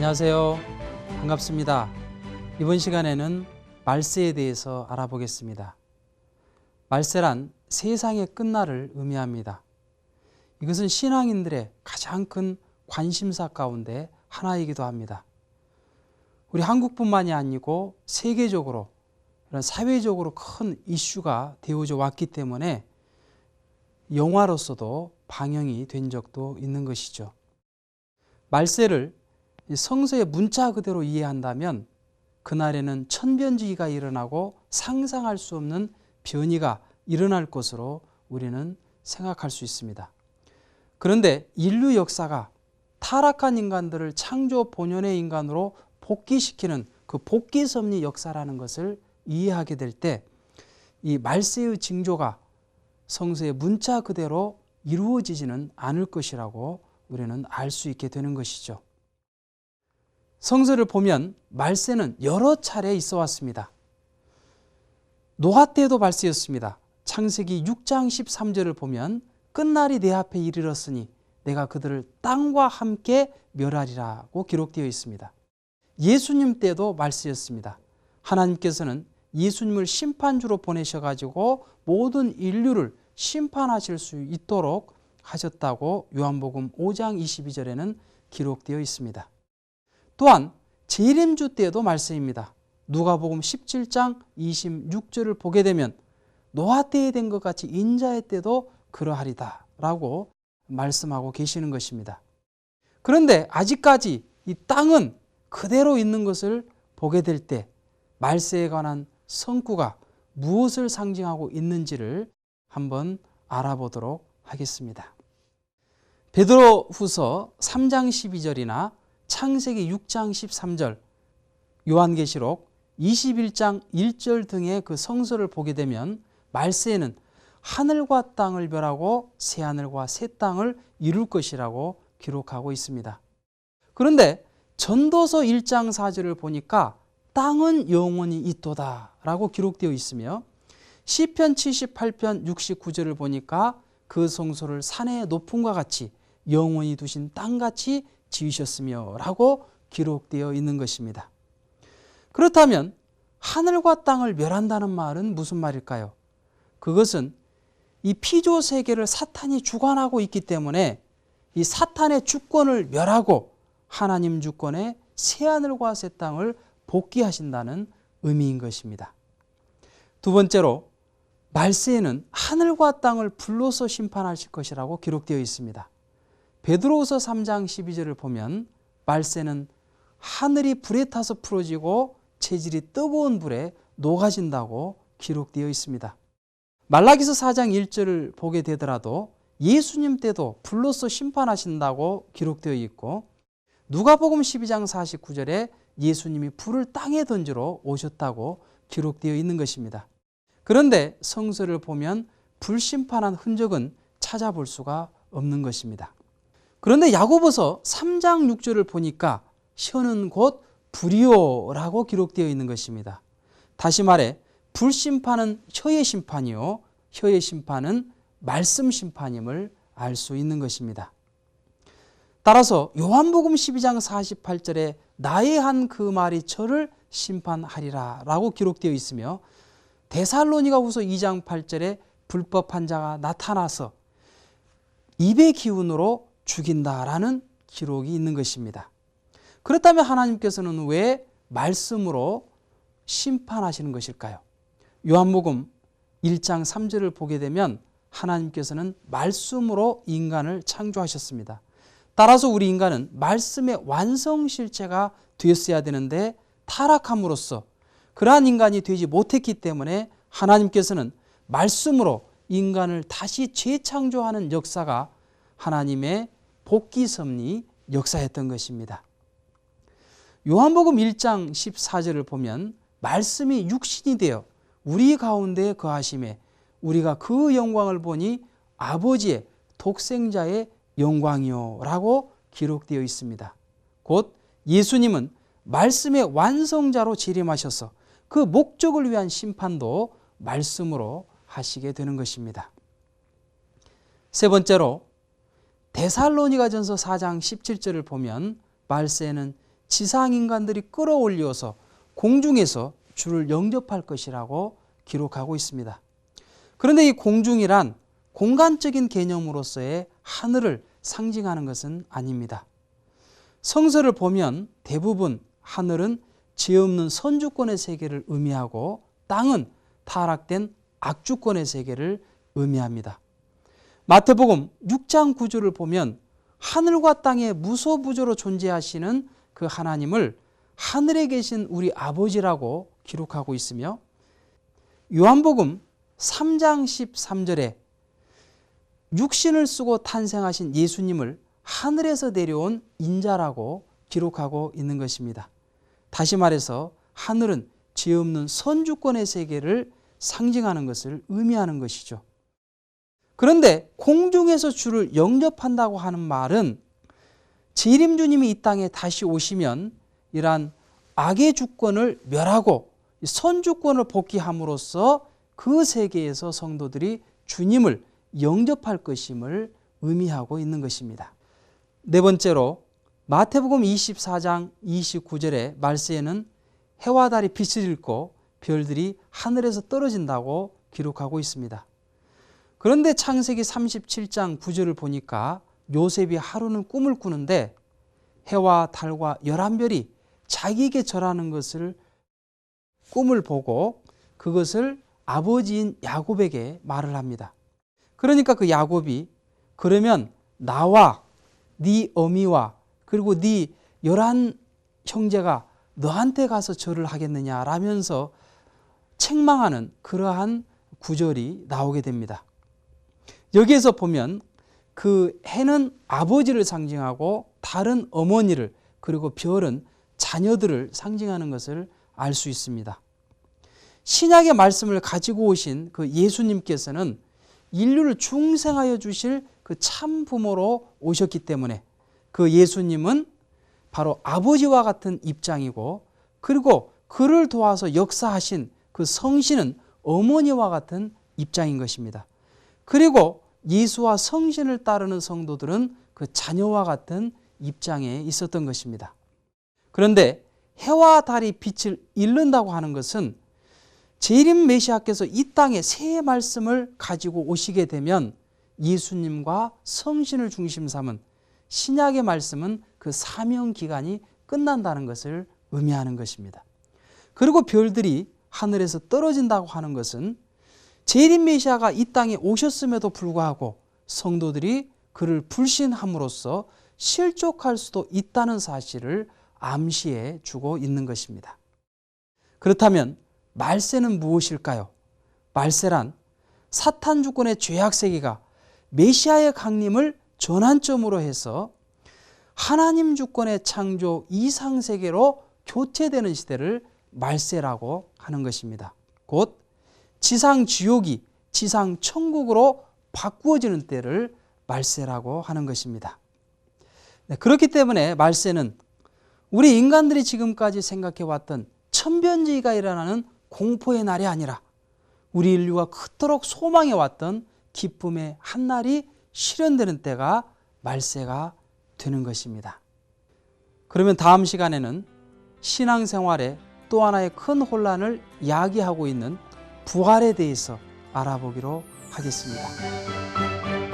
안녕하세요. 반갑습니다. 이번 시간에는 말세에 대해서 알아보겠습니다. 말세란 세상의 끝날을 의미합니다. 이것은 신앙인들의 가장 큰 관심사 가운데 하나이기도 합니다. 우리 한국뿐만이 아니고 세계적으로 이런 사회적으로 큰 이슈가 되어져 왔기 때문에 영화로서도 방영이 된 적도 있는 것이죠. 말세를 성서의 문자 그대로 이해한다면 그날에는 천변지기가 일어나고 상상할 수 없는 변이가 일어날 것으로 우리는 생각할 수 있습니다. 그런데 인류 역사가 타락한 인간들을 창조 본연의 인간으로 복귀시키는 그 복귀 섭리 역사라는 것을 이해하게 될 때 이 말세의 징조가 성서의 문자 그대로 이루어지지는 않을 것이라고 우리는 알 수 있게 되는 것이죠. 성서를 보면 말세는 여러 차례 있어 왔습니다. 노아 때도 말세였습니다. 창세기 6장 13절을 보면 끝날이 내 앞에 이르렀으니 내가 그들을 땅과 함께 멸하리라고 기록되어 있습니다. 예수님 때도 말세였습니다. 하나님께서는 예수님을 심판주로 보내셔가지고 모든 인류를 심판하실 수 있도록 하셨다고 요한복음 5장 22절에는 기록되어 있습니다. 또한 재림주 때도 말세입니다. 누가복음 17장 26절을 보게 되면 노아 때에 된 것 같이 인자의 때도 그러하리다 라고 말씀하고 계시는 것입니다. 그런데 아직까지 이 땅은 그대로 있는 것을 보게 될 때 말세에 관한 성구가 무엇을 상징하고 있는지를 한번 알아보도록 하겠습니다. 베드로후서 3장 12절이나 창세기 6장 13절, 요한계시록 21장 1절 등의 그 성서를 보게 되면 말세에는 하늘과 땅을 멸하고 새하늘과 새 땅을 이룰 것이라고 기록하고 있습니다. 그런데 전도서 1장 4절을 보니까 땅은 영원히 있도다 라고 기록되어 있으며 시편 78편 69절을 보니까 그 성소를 산의 높음과 같이 영원히 두신 땅같이 지으셨으며 라고 기록되어 있는 것입니다. 그렇다면 하늘과 땅을 멸한다는 말은 무슨 말일까요? 그것은 이 피조 세계를 사탄이 주관하고 있기 때문에 이 사탄의 주권을 멸하고 하나님 주권의 새하늘과 새 땅을 복귀하신다는 의미인 것입니다. 두 번째로 말세에는 하늘과 땅을 불로서 심판하실 것이라고 기록되어 있습니다. 베드로후서 3장 12절을 보면 말세는 하늘이 불에 타서 풀어지고 체질이 뜨거운 불에 녹아진다고 기록되어 있습니다. 말라기서 4장 1절을 보게 되더라도 예수님 때도 불로서 심판하신다고 기록되어 있고 누가복음 12장 49절에 예수님이 불을 땅에 던지러 오셨다고 기록되어 있는 것입니다. 그런데 성서를 보면 불심판한 흔적은 찾아볼 수가 없는 것입니다. 그런데 야고보서 3장 6절을 보니까 혀는 곧 불이요라고 기록되어 있는 것입니다. 다시 말해 불심판은 혀의 심판이요 혀의 심판은 말씀 심판임을 알 수 있는 것입니다. 따라서 요한복음 12장 48절에 나의 한 그 말이 저를 심판하리라 라고 기록되어 있으며 데살로니가후서 2장 8절에 불법한 자가 나타나서 입의 기운으로 죽인다라는 기록이 있는 것입니다. 그렇다면 하나님께서는 왜 말씀으로 심판하시는 것일까요? 요한복음 1장 3절을 보게 되면 하나님께서는 말씀으로 인간을 창조하셨습니다. 따라서 우리 인간은 말씀의 완성실체가 되었어야 되는데 타락함으로써 그러한 인간이 되지 못했기 때문에 하나님께서는 말씀으로 인간을 다시 재창조하는 역사가 하나님의 복귀 섭리 역사였던 것입니다. 요한복음 1장 14절을 보면 말씀이 육신이 되어 우리 가운데 거하심에 우리가 그 영광을 보니 아버지의 독생자의 영광이요 라고 기록되어 있습니다. 곧 예수님은 말씀의 완성자로 재림하셔서 그 목적을 위한 심판도 말씀으로 하시게 되는 것입니다. 세 번째로 데살로니가전서 4장 17절을 보면 말세에는 지상 인간들이 끌어올려서 공중에서 주를 영접할 것이라고 기록하고 있습니다. 그런데 이 공중이란 공간적인 개념으로서의 하늘을 상징하는 것은 아닙니다. 성서를 보면 대부분 하늘은 죄 없는 선주권의 세계를 의미하고 땅은 타락된 악주권의 세계를 의미합니다. 마태복음 6장 9절을 보면 하늘과 땅의 무소부조로 존재하시는 그 하나님을 하늘에 계신 우리 아버지라고 기록하고 있으며, 요한복음 3장 13절에 육신을 쓰고 탄생하신 예수님을 하늘에서 내려온 인자라고 기록하고 있는 것입니다. 다시 말해서 하늘은 죄 없는 선주권의 세계를 상징하는 것을 의미하는 것이죠. 그런데 공중에서 주를 영접한다고 하는 말은 재림 주님이 이 땅에 다시 오시면 이러한 악의 주권을 멸하고 선주권을 복귀함으로써 그 세계에서 성도들이 주님을 영접할 것임을 의미하고 있는 것입니다. 네 번째로 마태복음 24장 29절의 말세에는 해와 달이 빛을 잃고 별들이 하늘에서 떨어진다고 기록하고 있습니다. 그런데 창세기 37장 9절을 보니까 요셉이 하루는 꿈을 꾸는데 해와 달과 11별이 자기에게 절하는 것을 꿈을 보고 그것을 아버지인 야곱에게 말을 합니다. 그러니까 그 야곱이 그러면 나와 네 어미와 그리고 네 11 형제가 너한테 가서 절을 하겠느냐라면서 책망하는 그러한 구절이 나오게 됩니다. 여기에서 보면 그 해는 아버지를 상징하고 달은 어머니를, 그리고 별은 자녀들을 상징하는 것을 알 수 있습니다. 신약의 말씀을 가지고 오신 그 예수님께서는 인류를 중생하여 주실 그 참 부모로 오셨기 때문에 그 예수님은 바로 아버지와 같은 입장이고, 그리고 그를 도와서 역사하신 그 성신은 어머니와 같은 입장인 것입니다. 그리고 예수와 성신을 따르는 성도들은 그 자녀와 같은 입장에 있었던 것입니다. 그런데 해와 달이 빛을 잃는다고 하는 것은 재림 메시아께서 이 땅에 새 말씀을 가지고 오시게 되면 예수님과 성신을 중심 삼은 신약의 말씀은 그 사명 기간이 끝난다는 것을 의미하는 것입니다. 그리고 별들이 하늘에서 떨어진다고 하는 것은 재림 메시아가 이 땅에 오셨음에도 불구하고 성도들이 그를 불신함으로써 실족할 수도 있다는 사실을 암시해 주고 있는 것입니다. 그렇다면 말세는 무엇일까요? 말세란 사탄 주권의 죄악 세계가 메시아의 강림을 전환점으로 해서 하나님 주권의 창조 이상 세계로 교체되는 시대를 말세라고 하는 것입니다. 곧 지상 지옥이 지상 천국으로 바꾸어지는 때를 말세라고 하는 것입니다. 그렇기 때문에 말세는 우리 인간들이 지금까지 생각해왔던 천변제가 일어나는 공포의 날이 아니라 우리 인류가 그토록 소망해왔던 기쁨의 한 날이 실현되는 때가 말세가 되는 것입니다. 그러면 다음 시간에는 신앙생활에 또 하나의 큰 혼란을 야기하고 있는 부활에 대해서 알아보기로 하겠습니다.